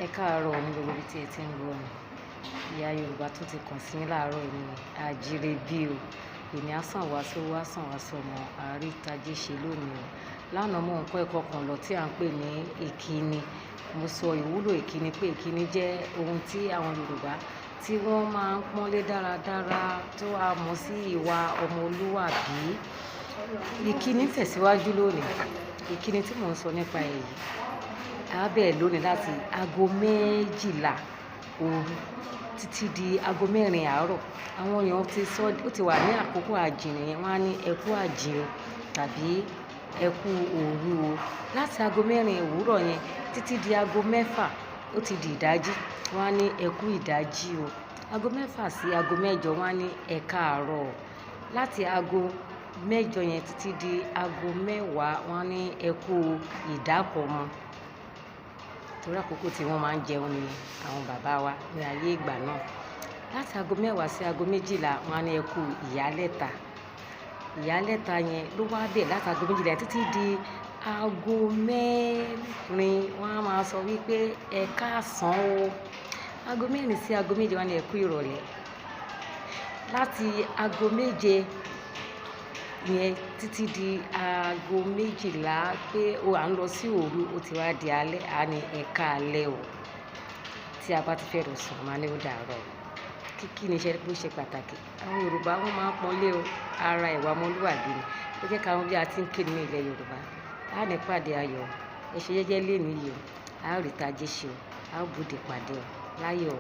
Ẹ káàárọ̀ ní gbogbo ibi tí ẹ ti ń gbọ́ mi. Ìyá Yorùbá tún ti kàn sí yín láàárọ̀ yìí ni àjíire bí o. Èmi á sàn wá sówó, á sàn wá sọmọ, àrítajé ṣe lónìí o. Lánàá mò ń kọ́ ẹ̀kọ́ kan lọ tí à ń pè ní ìkíni. Mo sọ ìwúlò ìkíni pé ìkíni jẹ́ ohun tí àwọn Yorùbá tí wọ́n máa ń pọ́nlé dáradára tó a mọ̀ sí ìwà ọmọlúwàbí. Ìkíni tẹ̀síwájú lónìí. Ìkíni tí mò ń sọ nípa èyí á bẹ̀rẹ̀ lónìí láti aago 12 òru títí di aago 4 àárọ̀. Àwọn èèyàn ti sọ, ó ti wà ní àkókò àjìn nìyẹn, wọ́n á ní ẹ kú àjìn o tàbí ẹ kú òru o. Láti aago 4 òwúrọ̀ yẹn títí di aago 6 ó ti di ìdájí, wọ́n á ní ẹ kú ìdájí o. Aago 6 sí aago 8 wọ́n á ní ẹ káàárọ̀ o. Láti aago 8 yẹn títí di aago 10 wọ́n á ní ẹ kú ìdákọ̀mu. Torí àkókò tí wọ́n máa ń jẹun ni àwọn bàbá wa ní ayé ìgbà náà. Láti aago 10 sí aago 12 wọ́n á ní ẹ kú ìyálẹ́ta. Ìyálẹ́ta yẹn ló wá bẹ̀ láti aago 12 títí di aago 4 wọ́n á máa sọ wípé ẹ káàsán o. Aago 4 sí aago 7 wọ́n á ní ẹ kú ìrọ̀lẹ́. Láti aago 7 yẹn títí di aago 12 pé à ń lọ sí òru, ó ti wá di alẹ́, á ní ẹ káalẹ́ o. Tí a bá ti fẹ́ lọ sùn, a máa ní ó dàárọ̀ o. Kíkí ni iṣẹ́ tó ṣe pàtàkì. Àwọn Yorùbá wọ́n máa ń pọ́nlé o. Ara ìwà ọmọlúwàbí ni. Ẹ jẹ́ ká mọ̀ bí a ti ń kí ní ilẹ̀ Yorùbá. A ní pàdé ayọ̀. Ẹ ṣe jẹ́jẹ́ lénìí yìí o. A ó rí tajé ṣe o. A ó bùdé pàdé o. Láyọ̀ o.